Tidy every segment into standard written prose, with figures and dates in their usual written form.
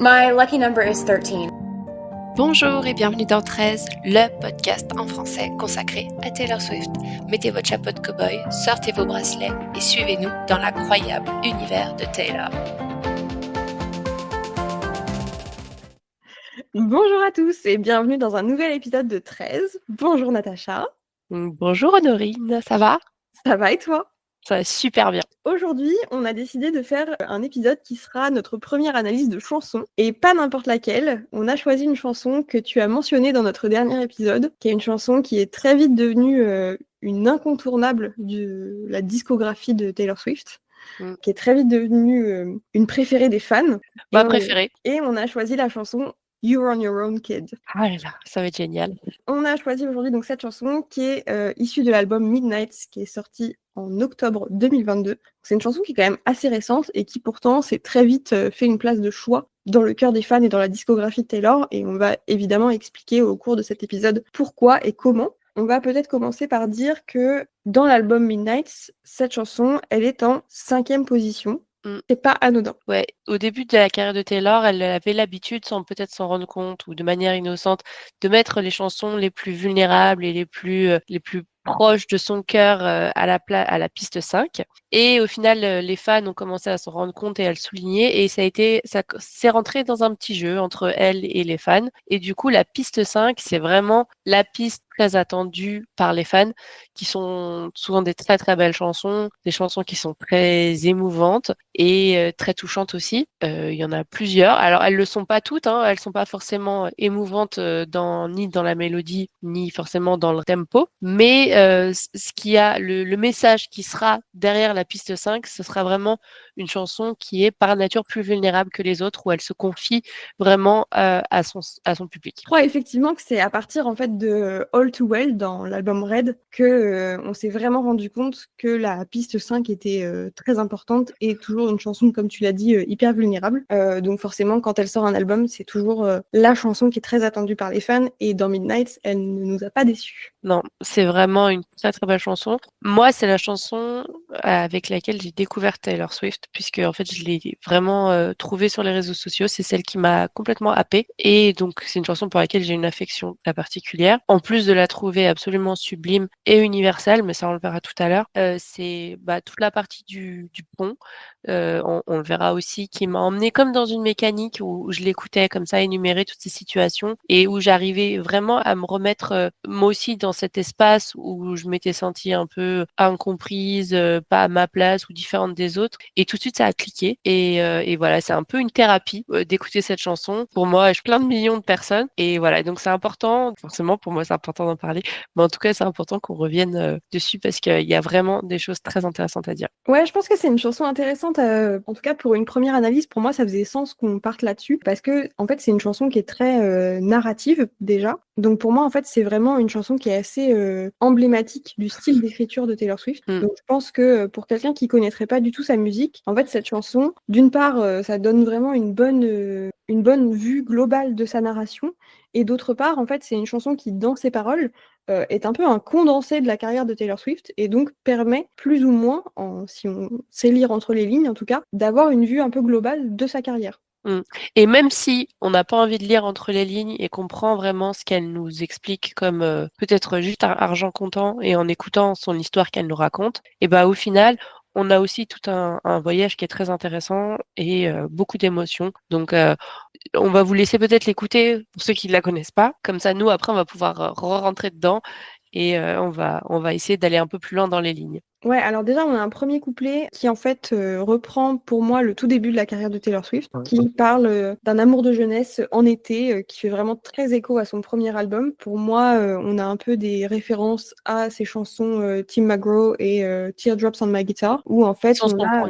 My lucky number is 13. Bonjour et bienvenue dans 13, le podcast en français consacré à Taylor Swift. Mettez votre chapeau de cow-boy, sortez vos bracelets et suivez-nous dans l'incroyable univers de Taylor. Bonjour à tous et bienvenue dans un nouvel épisode de 13. Bonjour Natacha. Bonjour Honorine, ça va? Ça va et toi? Ça va super bien. Aujourd'hui, on a décidé de faire un épisode qui sera notre première analyse de chansons, et pas n'importe laquelle. On a choisi une chanson que tu as mentionnée dans notre dernier épisode, qui est une chanson qui est très vite devenue une incontournable de la discographie de Taylor Swift, qui est très vite devenue une préférée des fans. Ma préférée. Et on a choisi la chanson You're on Your Own Kid. Ah là là, ça va être génial. On a choisi aujourd'hui donc cette chanson qui est issue de l'album Midnights, qui est sorti en octobre 2022. C'est une chanson qui est quand même assez récente et qui pourtant s'est très vite fait une place de choix dans le cœur des fans et dans la discographie de Taylor, et on va évidemment expliquer au cours de cet épisode pourquoi et comment. On va peut-être commencer par dire que dans l'album Midnights, cette chanson, elle est en 5e position. C'est pas anodin. Ouais, au début de la carrière de Taylor, elle avait l'habitude, sans peut-être s'en rendre compte ou de manière innocente, de mettre les chansons les plus vulnérables et les plus proches de son cœur à la piste 5. Et au final, les fans ont commencé à s'en rendre compte et à le souligner. Et ça s'est rentré dans un petit jeu entre elle et les fans. Et du coup, la piste 5, c'est vraiment la piste très attendue par les fans, qui sont souvent des très très belles chansons, des chansons qui sont très émouvantes et très touchantes aussi. Il y en a plusieurs. Alors, elles le sont pas toutes, hein. Elles sont pas forcément émouvantes ni dans la mélodie, ni forcément dans le tempo. Mais ce qui a le message qui sera derrière la piste 5, ce sera vraiment une chanson qui est par nature plus vulnérable que les autres, où elle se confie vraiment à son public. Je crois effectivement que c'est à partir en fait de All Too Well dans l'album Red que on s'est vraiment rendu compte que la piste 5 était très importante et toujours une chanson, comme tu l'as dit, hyper vulnérable. Donc forcément, quand elle sort un album, c'est toujours la chanson qui est très attendue par les fans, et dans Midnight, elle ne nous a pas déçus. Non, c'est vraiment une très très belle chanson. Moi, c'est la chanson avec laquelle j'ai découvert Taylor Swift, puisque en fait, je l'ai vraiment trouvée sur les réseaux sociaux. C'est celle qui m'a complètement happée. Et donc, c'est une chanson pour laquelle j'ai une affection particulière. En plus de la trouver absolument sublime et universelle, mais ça, on le verra tout à l'heure, c'est toute la partie du pont. On le verra aussi, qui m'a emmenée comme dans une mécanique où je l'écoutais comme ça, énumérer toutes ces situations, et où j'arrivais vraiment à me remettre moi aussi dans cet espace où je m'étais sentie un peu incomprise, pas à ma place ou différente des autres. Et tout de suite, ça a cliqué. Et voilà, c'est un peu une thérapie d'écouter cette chanson. Pour moi, je plein de millions de personnes. Et voilà, donc c'est important. Forcément, pour moi, c'est important d'en parler. Mais en tout cas, c'est important qu'on revienne dessus, parce qu'il y a vraiment des choses très intéressantes à dire. Ouais, je pense que c'est une chanson intéressante. En tout cas, pour une première analyse, pour moi, ça faisait sens qu'on parte là-dessus, parce que en fait, c'est une chanson qui est très narrative déjà. Donc pour moi, en fait, c'est vraiment une chanson qui est assez emblématique du style d'écriture de Taylor Swift. Donc je pense que pour quelqu'un qui connaîtrait pas du tout sa musique, en fait, cette chanson, d'une part, ça donne vraiment une bonne vue globale de sa narration, et d'autre part, en fait, c'est une chanson qui, dans ses paroles, est un peu un condensé de la carrière de Taylor Swift, et donc permet plus ou moins, si on sait lire entre les lignes en tout cas, d'avoir une vue un peu globale de sa carrière. Et même si on n'a pas envie de lire entre les lignes et qu'on prend vraiment ce qu'elle nous explique comme peut-être juste un argent comptant, et en écoutant son histoire qu'elle nous raconte, et au final, on a aussi tout un voyage qui est très intéressant et beaucoup d'émotions. Donc, on va vous laisser peut-être l'écouter pour ceux qui ne la connaissent pas. Comme ça, nous, après, on va pouvoir rentrer dedans, et on va essayer d'aller un peu plus loin dans les lignes. Ouais, alors déjà, on a un premier couplet qui en fait reprend pour moi le tout début de la carrière de Taylor Swift, qui parle d'un amour de jeunesse en été, qui fait vraiment très écho à son premier album. Pour moi, on a un peu des références à ses chansons Tim McGraw et Teardrops on My Guitar, où en fait on a...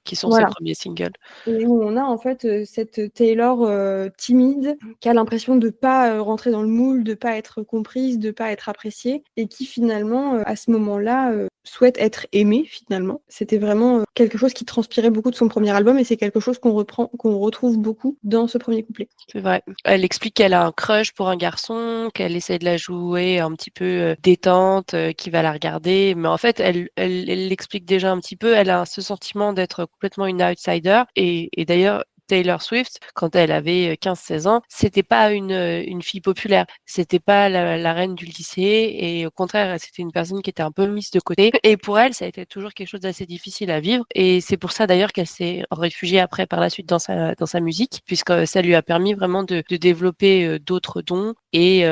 Qui sont ses Voilà. premiers singles. Et où on a en fait cette Taylor timide, qui a l'impression de pas rentrer dans le moule, de pas être comprise, de pas être appréciée, et qui finalement, à ce moment-là, souhaite être aimée finalement. C'était vraiment quelque chose qui transpirait beaucoup de son premier album, et c'est quelque chose qu'on retrouve beaucoup dans ce premier couplet. C'est vrai. Elle explique qu'elle a un crush pour un garçon, qu'elle essaie de la jouer un petit peu détente, qui va la regarder. Mais en fait, elle l'explique déjà un petit peu. Elle a ce sentiment d'être complètement une outsider. Et d'ailleurs, Taylor Swift, quand elle avait 15-16 ans, c'était pas une fille populaire. C'était pas la reine du lycée et au contraire, c'était une personne qui était un peu mise de côté. Et pour elle, ça a été toujours quelque chose d'assez difficile à vivre. Et c'est pour ça d'ailleurs qu'elle s'est réfugiée après par la suite dans sa musique, puisque ça lui a permis vraiment de développer d'autres dons. Et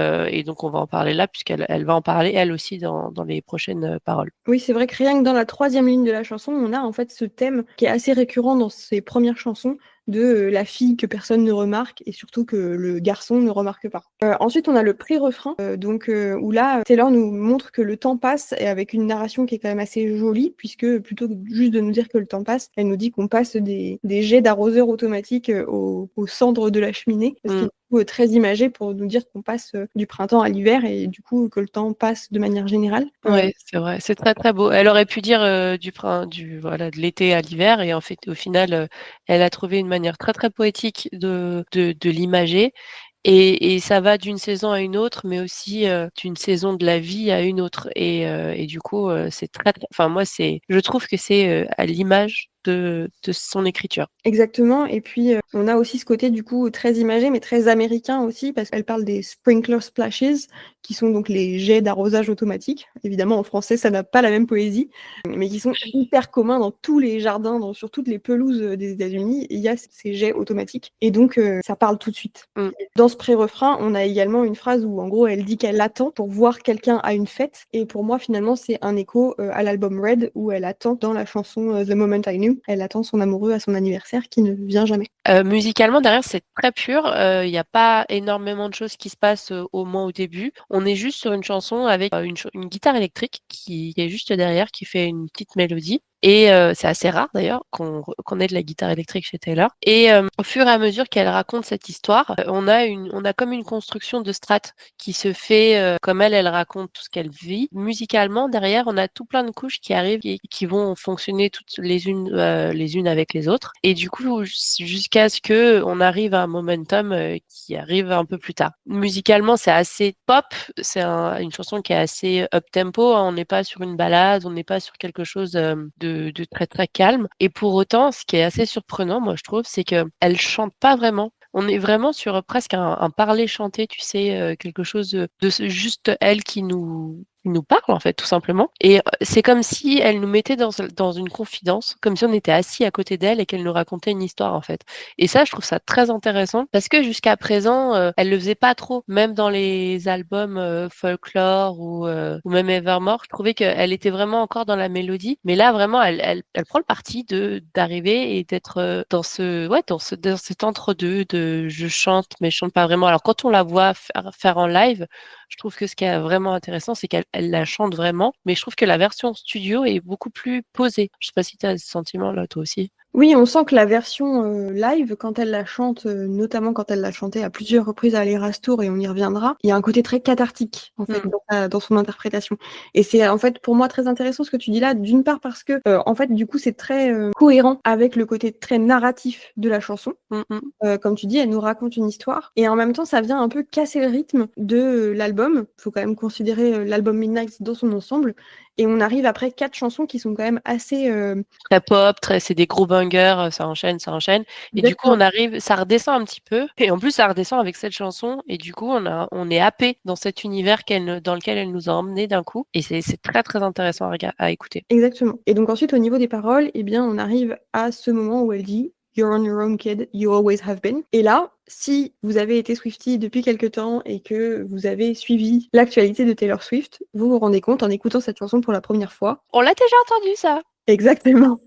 donc on va en parler là, puisqu'elle va en parler elle aussi dans les prochaines paroles. Oui, c'est vrai que rien que dans la 3e ligne de la chanson, on a en fait ce thème qui est assez récurrent dans ses premières chansons de la fille que personne ne remarque et surtout que le garçon ne remarque pas. Ensuite, on a le pré-refrain, où là, Taylor nous montre que le temps passe et avec une narration qui est quand même assez jolie, puisque plutôt que juste de nous dire que le temps passe, elle nous dit qu'on passe des jets d'arroseur automatique aux cendres de la cheminée, ce qui est du coup très imagé pour nous dire qu'on passe du printemps à l'hiver et du coup que le temps passe de manière générale. Oui, c'est vrai, c'est très très beau. Elle aurait pu dire voilà, de l'été à l'hiver et en fait au final elle a trouvé une manière très très poétique de l'imager et ça va d'une saison à une autre mais aussi d'une saison de la vie à une autre et du coup c'est enfin moi je trouve que c'est à l'image de son écriture. Exactement. Et puis, on a aussi ce côté, du coup, très imagé, mais très américain aussi, parce qu'elle parle des sprinkler splashes, qui sont donc les jets d'arrosage automatique. Évidemment, en français, ça n'a pas la même poésie, mais qui sont hyper communs dans tous les jardins, sur toutes les pelouses des États-Unis. Il y a ces jets automatiques. Et donc, ça parle tout de suite. Dans ce pré-refrain, on a également une phrase où, en gros, elle dit qu'elle attend pour voir quelqu'un à une fête. Et pour moi, finalement, c'est un écho à l'album Red, où elle attend dans la chanson The Moment I Knew. Elle attend son amoureux à son anniversaire qui ne vient jamais. Musicalement, derrière, c'est très pur. Il n'y a pas énormément de choses qui se passent au moins au début. On est juste sur une chanson avec une guitare électrique qui est juste derrière, qui fait une petite mélodie. Et c'est assez rare d'ailleurs qu'on ait de la guitare électrique chez Taylor. Et au fur et à mesure qu'elle raconte cette histoire, on a comme une construction de strates qui se fait comme elle raconte tout ce qu'elle vit. Musicalement, derrière, on a tout plein de couches qui arrivent et qui vont fonctionner toutes les unes avec les autres. Et du coup, jusqu'à ce que on arrive à un momentum qui arrive un peu plus tard. Musicalement, c'est assez pop. C'est une chanson qui est assez up-tempo. Hein. On n'est pas sur une ballade, on n'est pas sur quelque chose de très très calme. Et pour autant, ce qui est assez surprenant, moi je trouve, c'est qu'elle chante pas vraiment. On est vraiment sur presque un parler chanté, tu sais, quelque chose juste elle qui nous parle en fait tout simplement et c'est comme si elle nous mettait dans une confidence comme si on était assis à côté d'elle et qu'elle nous racontait une histoire en fait et ça je trouve ça très intéressant parce que jusqu'à présent elle le faisait pas trop même dans les albums folklore ou même Evermore je trouvais qu'elle était vraiment encore dans la mélodie mais là vraiment elle prend le parti d'arriver et d'être dans cet entre-deux de je chante mais je chante pas vraiment alors quand on la voit faire en live je trouve que ce qui est vraiment intéressant, c'est qu'elle la chante vraiment, mais je trouve que la version studio est beaucoup plus posée. Je sais pas si tu as ce sentiment-là, toi aussi. Oui, on sent que la version live, quand elle la chante, notamment quand elle l'a chantée à plusieurs reprises à l'Eras Tour, et on y reviendra, il y a un côté très cathartique, en fait, dans son interprétation. Et c'est, en fait, pour moi, très intéressant ce que tu dis là, d'une part parce que, en fait, du coup, c'est très cohérent avec le côté très narratif de la chanson. Comme tu dis, elle nous raconte une histoire, et en même temps, ça vient un peu casser le rythme de l'album. Il faut quand même considérer l'album Midnight dans son ensemble. Et on arrive après 4 chansons qui sont quand même assez... Très pop, c'est des gros bangers, ça enchaîne, ça enchaîne. Et du coup, on arrive, ça redescend un petit peu. Et en plus, ça redescend avec cette chanson. Et du coup, on est happé dans cet univers dans lequel elle nous a emmenés d'un coup. Et c'est très, très intéressant à écouter. Exactement. Et donc ensuite, au niveau des paroles, eh bien, on arrive à ce moment où elle dit You're on your own, kid. You always have been. Et là, si vous avez été Swiftie depuis quelque temps et que vous avez suivi l'actualité de Taylor Swift, vous vous rendez compte en écoutant cette chanson pour la première fois. On l'a déjà entendu, ça. Exactement.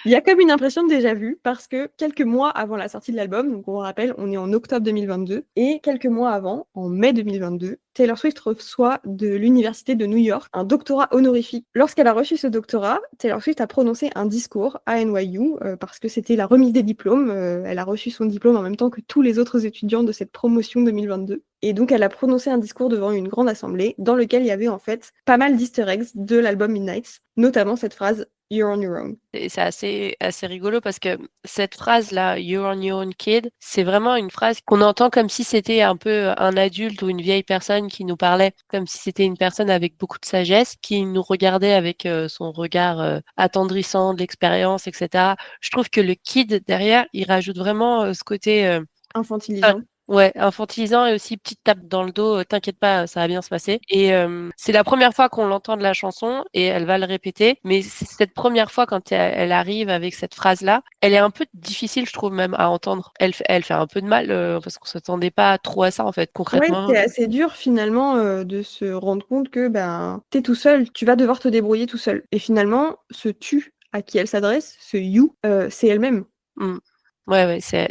Il y a comme une impression de déjà-vu parce que quelques mois avant la sortie de l'album, donc on rappelle, on est en octobre 2022, et quelques mois avant, en mai 2022, Taylor Swift reçoit de l'Université de New York un doctorat honorifique. Lorsqu'elle a reçu ce doctorat, Taylor Swift a prononcé un discours à NYU parce que c'était la remise des diplômes. Elle a reçu son diplôme en même temps que tous les autres étudiants de cette promotion 2022. Et donc elle a prononcé un discours devant une grande assemblée dans lequel il y avait en fait pas mal d'easter eggs de l'album Midnight, notamment cette phrase You're on your own. Et c'est assez rigolo parce que cette phrase-là, You're on your own kid, c'est vraiment une phrase qu'on entend comme si c'était un peu un adulte ou une vieille personne qui nous parlait, comme si c'était une personne avec beaucoup de sagesse, qui nous regardait avec son regard attendrissant de l'expérience, etc. Je trouve que le kid derrière, il rajoute vraiment ce côté Infantilisant. ouais, infantilisant et aussi petite tape dans le dos, t'inquiète pas, ça va bien se passer. Et c'est la première fois qu'on l'entend de la chanson et elle va le répéter. Mais cette première fois, quand elle arrive avec cette phrase-là, elle est un peu difficile, je trouve même, à entendre. Elle fait un peu de mal parce qu'on s'attendait pas trop à ça, en fait, Ouais, concrètement. c'est assez dur finalement de se rendre compte que ben t'es tout seul, tu vas devoir te débrouiller tout seul. Et finalement, ce tu à qui elle s'adresse, ce you, c'est elle-même. Mm. Ouais, c'est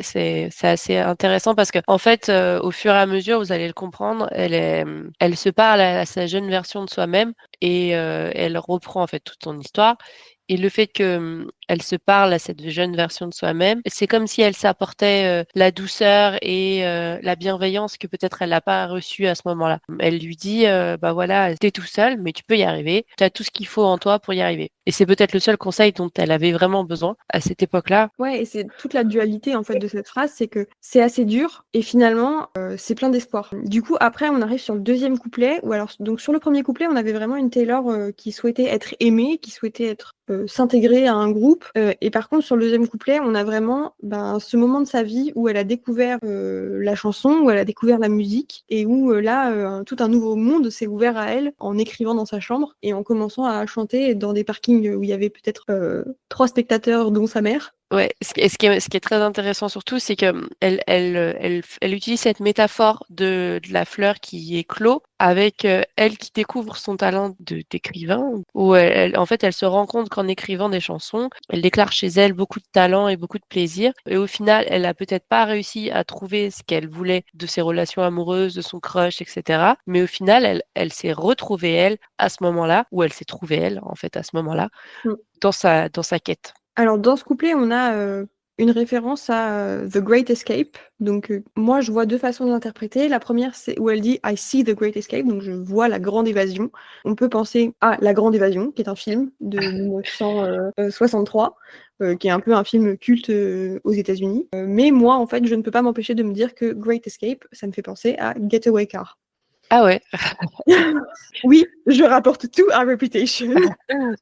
assez intéressant parce que en fait, au fur et à mesure, vous allez le comprendre, elle se parle à sa jeune version de soi-même et elle reprend en fait toute son histoire. Et le fait que elle se parle à cette jeune version de soi-même, c'est comme si elle s'apportait la douceur et la bienveillance que peut-être elle n'a pas reçue à ce moment-là. Elle lui dit, bah voilà, t'es tout seul, mais tu peux y arriver. Tu as tout ce qu'il faut en toi pour y arriver. Et c'est peut-être le seul conseil dont elle avait vraiment besoin à cette époque-là. Ouais, et c'est toute la dualité en fait de cette phrase, c'est que c'est assez dur et finalement c'est plein d'espoir. Du coup, après, on arrive sur le deuxième couplet, ou alors donc sur le premier couplet, on avait vraiment une Taylor qui souhaitait être aimée, qui souhaitait être s'intégrer à un groupe. Et par contre, sur le deuxième couplet, on a vraiment ce moment de sa vie où elle a découvert la chanson, où elle a découvert la musique, et où là, tout un nouveau monde s'est ouvert à elle en écrivant dans sa chambre et en commençant à chanter dans des parkings où il y avait peut-être 3 spectateurs, dont sa mère. Ouais, ce qui est très intéressant surtout, c'est que elle utilise cette métaphore de la fleur qui est clos avec elle qui découvre son talent d'écrivain, où en fait, elle se rend compte qu'en écrivant des chansons, elle déclare chez elle beaucoup de talent et beaucoup de plaisir. Et au final, elle a peut-être pas réussi à trouver ce qu'elle voulait de ses relations amoureuses, de son crush, etc. Mais au final, elle s'est retrouvée elle à ce moment-là, ou elle s'est trouvée elle, en fait, à ce moment-là, Mm. dans sa quête. Alors, dans ce couplet, on a une référence à The Great Escape. Donc, moi, je vois deux façons d'interpréter. La première, c'est où elle dit I see the Great Escape, donc je vois la grande évasion. On peut penser à La Grande Évasion, qui est un film de 1963, qui est un peu un film culte aux États-Unis. Mais moi, en fait, je ne peux pas m'empêcher de me dire que Great Escape, ça me fait penser à Getaway Car. Ah ouais. Oui, je rapporte tout à Reputation.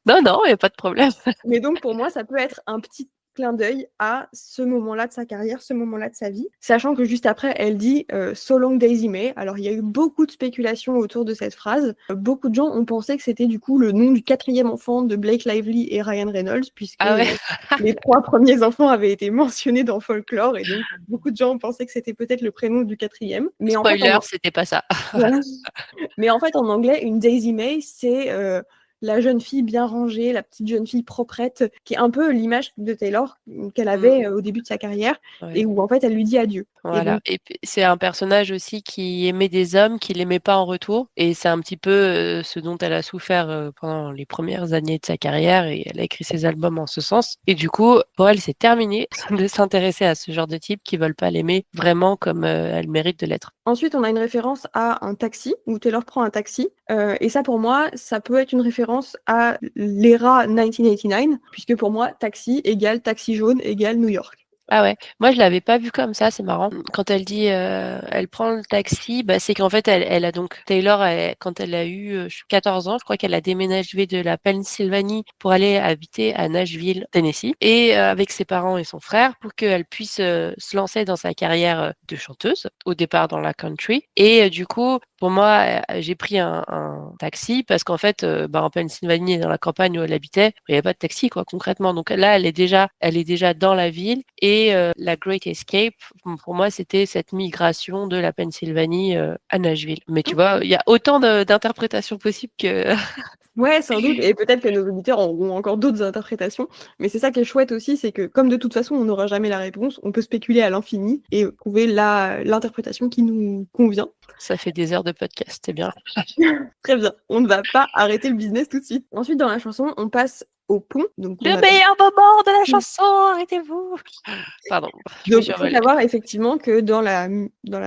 Non, non, il n'y a pas de problème. Mais donc, pour moi, ça peut être un petit clin d'œil à ce moment-là de sa carrière, ce moment-là de sa vie, sachant que juste après, elle dit So long Daisy May. Alors, il y a eu beaucoup de spéculations autour de cette phrase. Beaucoup de gens ont pensé que c'était du coup le nom du quatrième enfant de Blake Lively et Ryan Reynolds, puisque Ah ouais. les 3 premiers enfants avaient été mentionnés dans Folklore, et donc beaucoup de gens ont pensé que c'était peut-être le prénom du quatrième. Mais en fait, Spoiler, c'était pas ça. voilà. Mais en fait, en anglais, une Daisy May, c'est la jeune fille bien rangée, la petite jeune fille proprette, qui est un peu l'image de Taylor qu'elle avait au début de sa carrière, Ouais. et où en fait, elle lui dit adieu. Et Voilà. donc, Et puis, c'est un personnage aussi qui aimait des hommes qui l'aimait pas en retour. Et c'est un petit peu ce dont elle a souffert pendant les premières années de sa carrière. Et elle a écrit ses albums en ce sens. Et du coup, pour elle, c'est terminé de s'intéresser à ce genre de types qui veulent pas l'aimer vraiment comme elle mérite de l'être. ensuite, on a une référence à un taxi, où Taylor prend un taxi. Et ça, pour moi, ça peut être une référence à l'era 1989, puisque pour moi, taxi égale taxi jaune égale New York. Ah ouais, moi je l'avais pas vu comme ça, c'est marrant. Quand elle dit elle prend le taxi, bah, c'est qu'en fait elle a donc Taylor quand elle a eu 14 ans, je crois qu'elle a déménagé de la Pennsylvanie pour aller habiter à Nashville, Tennessee, et avec ses parents et son frère pour qu'elle puisse se lancer dans sa carrière de chanteuse, au départ dans la country. Et du coup, pour moi, j'ai pris un taxi parce qu'en fait, en Pennsylvanie, dans la campagne où elle habitait, il n'y avait pas de taxi, quoi, concrètement. Donc là, elle est déjà dans la ville. Et la Great Escape, pour moi, c'était cette migration de la Pennsylvanie à Nashville. Mais tu vois, il y a autant d'interprétations possibles que... Ouais, sans doute, et peut-être que nos auditeurs auront encore d'autres interprétations, mais c'est ça qui est chouette aussi, c'est que comme de toute façon on n'aura jamais la réponse, on peut spéculer à l'infini et trouver l'interprétation qui nous convient. Ça fait des heures de podcast, c'est bien. Très bien, on ne va pas arrêter le business tout de suite. Ensuite, dans la chanson, on passe au pont. Donc, on Le appelle... meilleur moment de la chanson, arrêtez-vous. Pardon, je me Donc, suis il faut envolée. savoir effectivement que dans la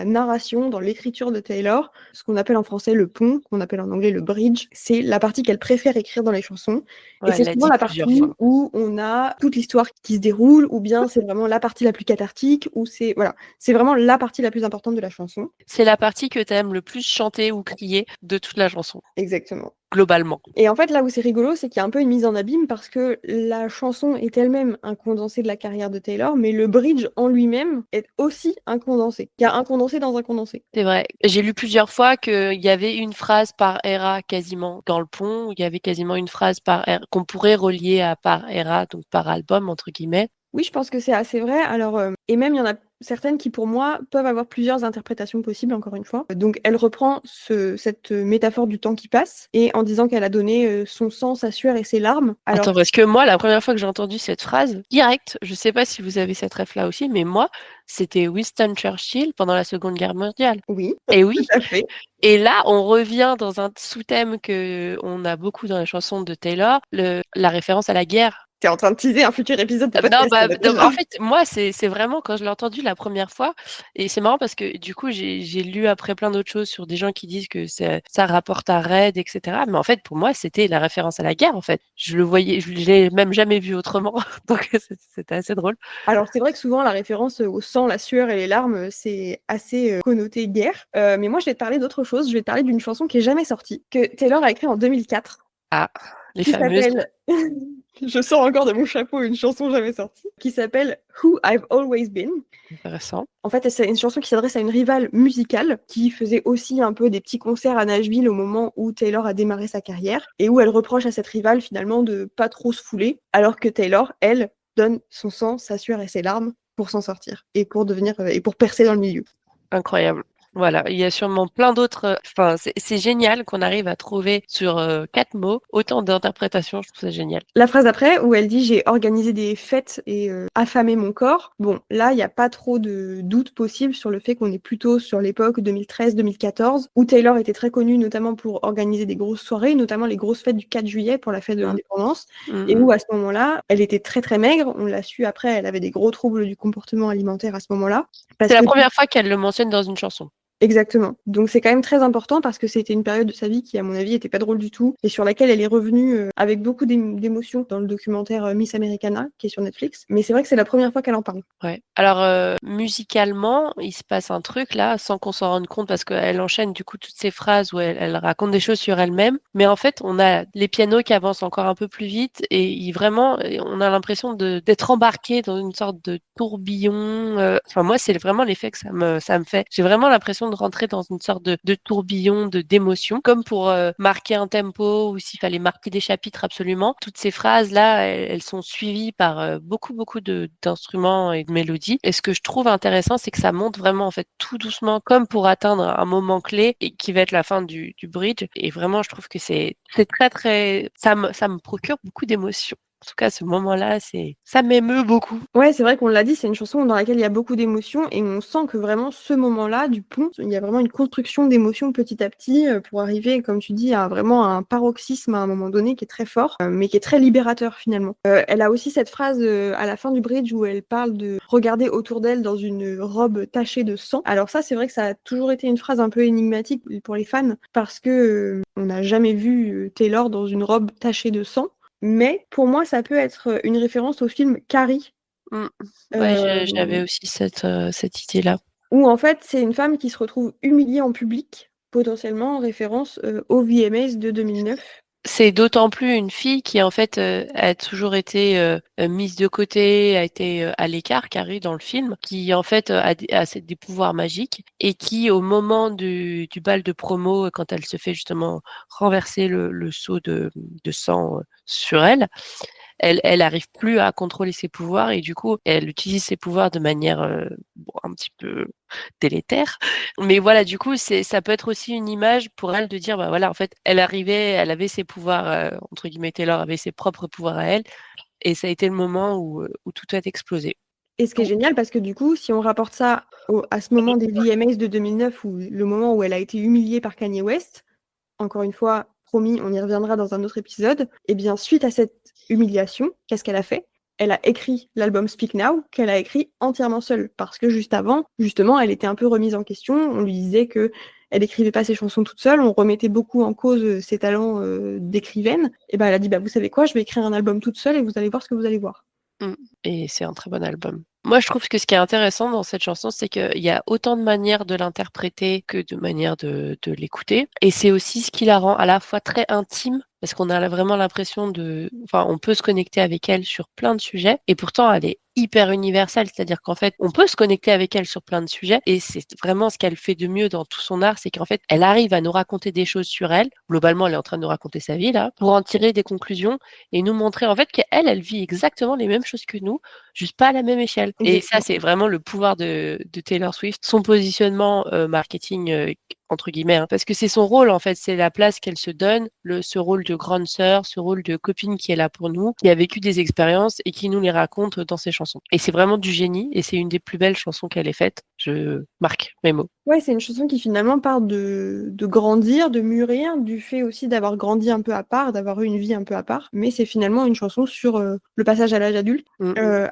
narration, dans l'écriture de Taylor, ce qu'on appelle en français le pont, qu'on appelle en anglais le bridge, c'est la partie qu'elle préfère écrire dans les chansons. Et Ouais, c'est elle l'a souvent dit la plusieurs partie fois. où on a toute l'histoire qui se déroule, ou bien c'est vraiment la partie la plus cathartique, ou c'est vraiment la partie la plus importante de la chanson. C'est la partie que tu aimes le plus chanter ou crier de toute la chanson, Exactement. globalement. Et en fait, là où c'est rigolo, c'est qu'il y a un peu une mise en abîme parce que la chanson est elle-même un condensé de la carrière de Taylor, mais le bridge en lui-même est aussi un condensé. Il y a un condensé dans un condensé. C'est vrai. J'ai lu plusieurs fois qu'il y avait une phrase par era quasiment dans le pont. Il y avait quasiment une phrase par qu'on pourrait relier à par era, donc par album, entre guillemets. Oui, je pense que c'est assez vrai. Alors, et même, il y en a certaines qui, pour moi, peuvent avoir plusieurs interprétations possibles, encore une fois. Donc, elle reprend cette métaphore du temps qui passe, et en disant qu'elle a donné son sang, sa sueur et ses larmes. Alors, Attends, parce que moi, la première fois que j'ai entendu cette phrase, direct, je sais pas si vous avez cette ref-là aussi, mais moi, c'était Winston Churchill pendant la Seconde Guerre mondiale. oui, Et tout oui. à fait. Et là, on revient dans un sous-thème que on a beaucoup dans les chansons de Taylor, la référence à la guerre. T'es en train de teaser un futur épisode de Non, podcast, bah, là, donc, déjà. en fait, moi, c'est vraiment quand je l'ai entendu la première fois, et c'est marrant parce que du coup, j'ai lu après plein d'autres choses sur des gens qui disent que ça rapporte à Red, etc. Mais en fait, pour moi, c'était la référence à la guerre, en fait. Je le voyais, je l'ai même jamais vu autrement, donc c'était assez drôle. Alors, c'est vrai que souvent, la référence au sang, la sueur et les larmes, c'est assez connoté guerre. Mais moi, je vais te parler d'autre chose. Je vais te parler d'une chanson qui est jamais sortie, que Taylor a écrite en 2004, Ah, les qui fameuses. s'appelle... Je sors encore de mon chapeau une chanson jamais sortie, qui s'appelle Who I've Always Been. Intéressant. En fait, c'est une chanson qui s'adresse à une rivale musicale qui faisait aussi un peu des petits concerts à Nashville au moment où Taylor a démarré sa carrière et où elle reproche à cette rivale finalement de pas trop se fouler, alors que Taylor, elle, donne son sang, sa sueur et ses larmes pour s'en sortir et pour devenir et pour percer dans le milieu. Incroyable. Voilà, il y a sûrement plein d'autres. Enfin, c'est génial qu'on arrive à trouver sur 4 mots autant d'interprétations. Je trouve ça génial. La phrase après, où elle dit j'ai organisé des fêtes et affamé mon corps. Bon, là, il n'y a pas trop de doute possible sur le fait qu'on est plutôt sur l'époque 2013-2014, où Taylor était très connue notamment pour organiser des grosses soirées, notamment les grosses fêtes du 4 juillet pour la fête de Mm. l'indépendance, Mm, et mm. où à ce moment-là, elle était très très maigre. On l'a su après, elle avait des gros troubles du comportement alimentaire à ce moment-là. Parce C'est la que première fois qu'elle le mentionne dans une chanson. Exactement. Donc c'est quand même très important parce que c'était une période de sa vie qui, à mon avis, était pas drôle du tout et sur laquelle elle est revenue avec beaucoup d'émotions dans le documentaire Miss Americana qui est sur Netflix. Mais c'est vrai que c'est la première fois qu'elle en parle. Ouais. Alors, musicalement, il se passe un truc là, sans qu'on s'en rende compte, parce qu'elle enchaîne du coup toutes ces phrases où elle raconte des choses sur elle-même. Mais en fait, on a les pianos qui avancent encore un peu plus vite et vraiment, on a l'impression d'être embarqué dans une sorte de tourbillon. Enfin, moi, c'est vraiment l'effet que ça me fait. J'ai vraiment l'impression de rentrer dans une sorte de tourbillon d'émotions, comme pour marquer un tempo ou s'il fallait marquer des chapitres absolument. Toutes ces phrases là, elles sont suivies par beaucoup d'instruments et de mélodies. Et ce que je trouve intéressant, c'est que ça monte vraiment en fait tout doucement, comme pour atteindre un moment clé et qui va être la fin du bridge. Et vraiment, je trouve que c'est très très, ça me procure beaucoup d'émotions. En tout cas, ce moment-là, ça m'émeut beaucoup. Ouais, c'est vrai qu'on l'a dit, c'est une chanson dans laquelle il y a beaucoup d'émotions et on sent que vraiment ce moment-là du pont, il y a vraiment une construction d'émotions petit à petit pour arriver, comme tu dis, à vraiment un paroxysme à un moment donné qui est très fort, mais qui est très libérateur finalement. Elle a aussi cette phrase à la fin du bridge où elle parle de regarder autour d'elle dans une robe tachée de sang. Alors ça, c'est vrai que ça a toujours été une phrase un peu énigmatique pour les fans parce que on n'a jamais vu Taylor dans une robe tachée de sang. Mais pour moi, ça peut être une référence au film Carrie, Mm. Ouais, j'avais euh, aussi cette idée-là. où en fait c'est une femme qui se retrouve humiliée en public, potentiellement en référence au VMAs de 2009. C'est d'autant plus une fille qui en fait a toujours été mise de côté, a été à l'écart, Carrie dans le film, qui en fait des pouvoirs magiques et qui au moment du bal de promo, quand elle se fait justement renverser le seau de sang sur elle, elle arrive plus à contrôler ses pouvoirs et du coup elle utilise ses pouvoirs de manière un petit peu délétère. Mais voilà, du coup, ça peut être aussi une image pour elle de dire, bah voilà, en fait, elle avait ses pouvoirs, entre guillemets, Taylor avait ses propres pouvoirs à elle, et ça a été le moment où tout a explosé. Et ce qui est génial, parce que du coup, si on rapporte ça à ce moment des VMAs de 2009, où le moment où elle a été humiliée par Kanye West, encore une fois, promis, on y reviendra dans un autre épisode. Et bien, suite à cette humiliation, qu'est-ce qu'elle a fait? Elle a écrit l'album Speak Now, qu'elle a écrit entièrement seule. Parce que juste avant, justement, elle était un peu remise en question. On lui disait que elle écrivait pas ses chansons toute seule, on remettait beaucoup en cause ses talents d'écrivaine. Et ben, elle a dit, bah, vous savez quoi, je vais écrire un album toute seule et vous allez voir ce que vous allez voir. Et c'est un très bon album. Moi, je trouve que ce qui est intéressant dans cette chanson, c'est qu'il y a autant de manières de l'interpréter que de manières de l'écouter. Et c'est aussi ce qui la rend à la fois très intime, parce qu'on a vraiment l'impression enfin, on peut se connecter avec elle sur plein de sujets, et pourtant, elle est hyper universelle, c'est-à-dire qu'en fait, on peut se connecter avec elle sur plein de sujets, et c'est vraiment ce qu'elle fait de mieux dans tout son art, c'est qu'en fait, elle arrive à nous raconter des choses sur elle. Globalement, elle est en train de nous raconter sa vie, là, pour en tirer des conclusions et nous montrer, en fait, qu'elle, elle vit exactement les mêmes choses que nous, juste pas à la même échelle. Et ça, c'est vraiment le pouvoir de Taylor Swift, son positionnement marketing, entre guillemets, hein, parce que c'est son rôle, en fait, c'est la place qu'elle se donne, ce rôle de grande sœur, ce rôle de copine qui est là pour nous, qui a vécu des expériences et qui nous les raconte dans ses chansons. Et c'est vraiment du génie, et c'est une des plus belles chansons qu'elle ait faites. Je marque mes mots. Ouais, c'est une chanson qui finalement parle de grandir, de mûrir, du fait aussi d'avoir grandi un peu à part, d'avoir eu une vie un peu à part. Mais c'est finalement une chanson sur le passage à l'âge adulte.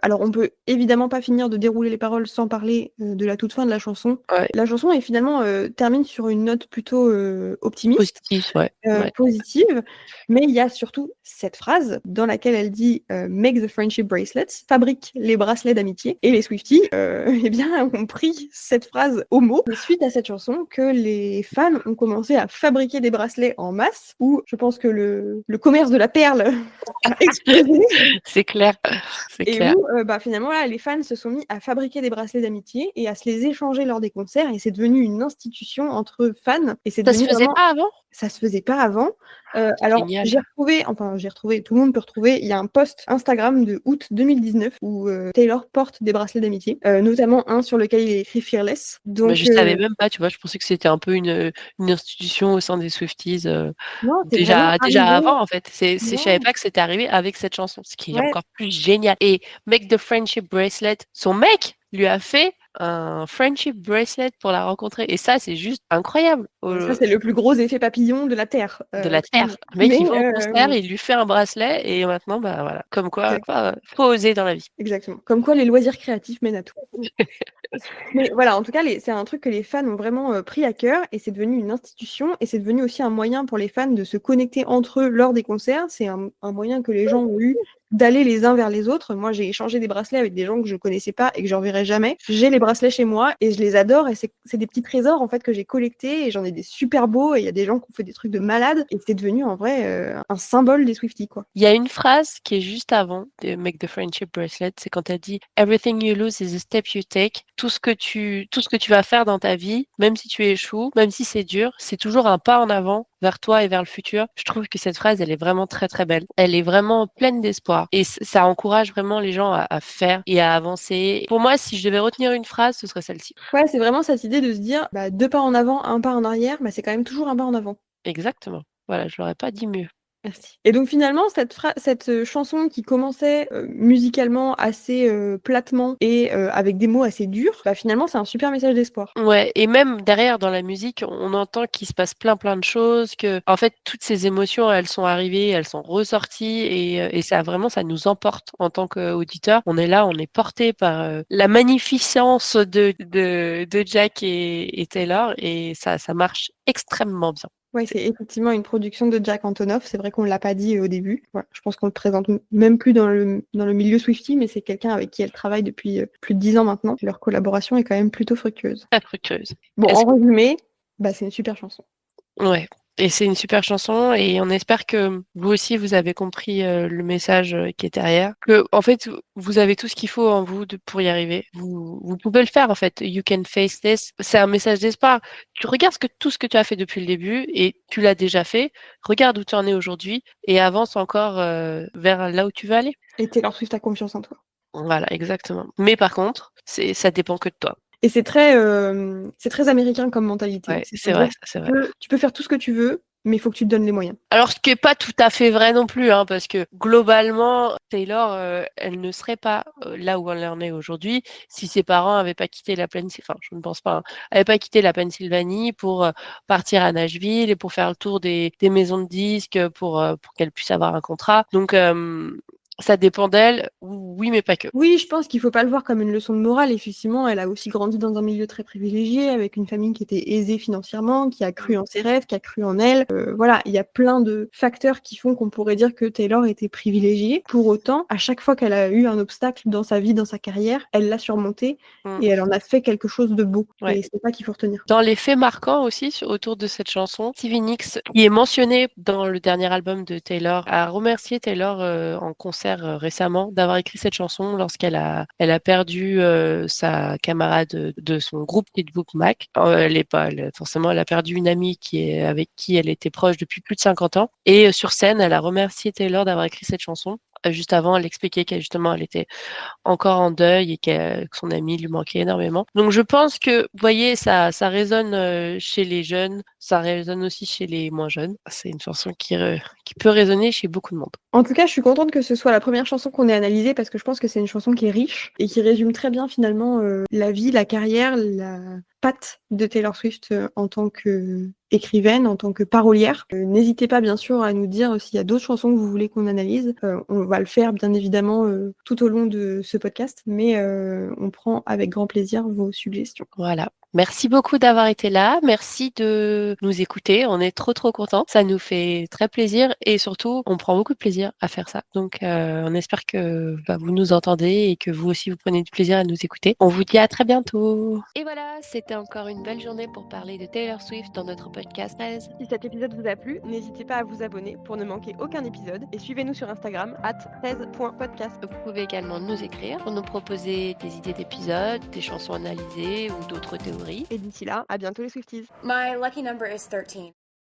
Alors, on peut évidemment pas finir de dérouler les paroles sans parler de la toute fin de la chanson. Ouais. La chanson est finalement termine sur une note plutôt optimiste, Positif, ouais. positive, mais il y a surtout cette phrase dans laquelle elle dit Make the friendship bracelets, fabrique les bracelets d'amitié. Et les Swifties, eh bien, ont pris cette phrase au mot. Et suite à cette chanson, que les fans ont commencé à fabriquer des bracelets en masse, où je pense que le commerce de la perle a explosé. C'est clair. Et où finalement là, les fans se sont mis à fabriquer des bracelets d'amitié et à se les échanger lors des concerts, et c'est devenu une institution entre fans. Et c'est Ça se devenu faisait vraiment... pas avant? Ça se faisait pas avant. Alors, Génial. j'ai retrouvé, tout le monde peut retrouver, il y a un post Instagram de août 2019 où Taylor porte des bracelets d'amitié, notamment un sur lequel il est écrit Fearless. Donc, je savais même pas, tu vois, je pensais que c'était un peu une institution au sein des Swifties, non, c'est vraiment déjà arrivé. avant, en fait. Je Ouais. savais pas que c'était arrivé avec cette chanson, ce qui est Ouais. encore plus génial. Et Make the Friendship Bracelet, son mec lui a fait un friendship bracelet pour la rencontrer. Et ça, c'est juste incroyable. Ça, c'est le plus gros effet papillon de la Terre. De la clairement. Terre. Le mec, Mais, il va au concert, il lui fait un bracelet, et maintenant, bah voilà. Comme quoi, faut oser dans la vie. Exactement. Comme quoi, les loisirs créatifs mènent à tout. Mais voilà, en tout cas, c'est un truc que les fans ont vraiment pris à cœur, et c'est devenu une institution, et c'est devenu aussi un moyen pour les fans de se connecter entre eux lors des concerts. C'est un moyen que les gens ont eu d'aller les uns vers les autres. Moi, j'ai échangé des bracelets avec des gens que je connaissais pas et que je reverrai jamais. J'ai les bracelets chez moi et je les adore, et c'est des petits trésors en fait que j'ai collectés, et j'en ai des super beaux, et il y a des gens qui ont fait des trucs de malades, et c'est devenu en vrai un symbole des Swifties, quoi. Il y a une phrase qui est juste avant de Make the Friendship Bracelet, c'est quand elle dit Everything you lose is a step you take. Tout ce que tu vas faire dans ta vie, même si tu échoues, même si c'est dur, c'est toujours un pas en avant vers toi et vers le futur. Je trouve que cette phrase, elle est vraiment très très belle. Elle est vraiment pleine d'espoir, et ça encourage vraiment les gens à faire et à avancer. Pour moi, si je devais retenir une phrase, ce serait celle-ci. Ouais, c'est vraiment cette idée de se dire, deux pas en avant, un pas en arrière, c'est quand même toujours un pas en avant. Exactement. Voilà, je l'aurais pas dit mieux. Merci. Et donc finalement, cette chanson qui commençait musicalement assez platement et avec des mots assez durs, finalement, c'est un super message d'espoir. Ouais, et même derrière dans la musique, on entend qu'il se passe plein de choses, que en fait toutes ces émotions, elles sont arrivées, elles sont ressorties, et ça vraiment, ça nous emporte en tant qu'auditeur. On est là, on est porté par la magnificence de Jack et Taylor, et ça marche extrêmement bien. Ouais, c'est effectivement une production de Jack Antonoff. C'est vrai qu'on ne l'a pas dit au début. Voilà, je pense qu'on le présente même plus dans le milieu Swiftie, mais c'est quelqu'un avec qui elle travaille depuis plus de 10 ans maintenant. Leur collaboration est quand même plutôt fructueuse. Très fructueuse. Bon, en résumé, c'est une super chanson. Ouais. Et c'est une super chanson, et on espère que vous aussi, vous avez compris le message qui est derrière. Que, en fait, vous avez tout ce qu'il faut en vous pour y arriver. Vous pouvez le faire, en fait. You can face this. C'est un message d'espoir. Tu regardes tout ce que tu as fait depuis le début, et tu l'as déjà fait. Regarde où tu en es aujourd'hui et avance encore vers là où tu veux aller. Et Taylor Swift a confiance en toi. Voilà, exactement. Mais par contre, ça dépend que de toi. Et c'est très américain comme mentalité. Ouais, c'est vrai, c'est vrai. Tu peux faire tout ce que tu veux, mais il faut que tu te donnes les moyens. Alors, ce qui est pas tout à fait vrai non plus, hein, parce que globalement, Taylor, elle ne serait pas là où elle en est aujourd'hui si ses parents avaient pas quitté la Pennsylvanie. Enfin, je ne pense pas, hein, avaient pas quitté la Pennsylvanie pour partir à Nashville et pour faire le tour des maisons de disques pour qu'elle puisse avoir un contrat. Donc, ça dépend d'elle, oui, mais pas que. Oui, je pense qu'il faut pas le voir comme une leçon de morale. Effectivement, elle a aussi grandi dans un milieu très privilégié, avec une famille qui était aisée financièrement, qui a cru en ses rêves, qui a cru en elle. Voilà, il y a plein de facteurs qui font qu'on pourrait dire que Taylor était privilégiée. Pour autant, à chaque fois qu'elle a eu un obstacle dans sa vie, dans sa carrière, elle l'a surmonté et elle en a fait quelque chose de beau. Ouais. Et c'est ça qu'il faut retenir. Dans les faits marquants aussi autour de cette chanson, Stevie Nicks, qui est mentionné dans le dernier album de Taylor, a remercié Taylor en concert récemment d'avoir écrit cette chanson lorsqu'elle a perdu sa camarade de son groupe Fleetwood Mac. Forcément, elle a perdu une amie avec qui elle était proche depuis plus de 50 ans. Et sur scène, elle a remercié Taylor d'avoir écrit cette chanson. Juste avant, elle expliquait qu'elle justement, elle était encore en deuil et que son ami lui manquait énormément. Donc je pense que, vous voyez, ça résonne chez les jeunes, ça résonne aussi chez les moins jeunes. C'est une chanson qui peut résonner chez beaucoup de monde. En tout cas, je suis contente que ce soit la première chanson qu'on ait analysée parce que je pense que c'est une chanson qui est riche et qui résume très bien finalement la vie, la carrière, la patte de Taylor Swift en tant qu'écrivaine, en tant que parolière. N'hésitez pas bien sûr à nous dire s'il y a d'autres chansons que vous voulez qu'on analyse. On va le faire bien évidemment tout au long de ce podcast, mais on prend avec grand plaisir vos suggestions. Voilà. Merci beaucoup d'avoir été là. Merci de nous écouter. On est trop contents. Ça nous fait très plaisir et surtout, on prend beaucoup de plaisir à faire ça. Donc, on espère que vous nous entendez et que vous aussi, vous prenez du plaisir à nous écouter. On vous dit à très bientôt. Et voilà, c'était encore une belle journée pour parler de Taylor Swift dans notre podcast 13. Si cet épisode vous a plu, n'hésitez pas à vous abonner pour ne manquer aucun épisode et suivez-nous sur Instagram @13.podcast. Vous pouvez également nous écrire pour nous proposer des idées d'épisodes, des chansons analysées ou d'autres théories. Et d'ici là, à bientôt les Swifties. My lucky number is 13.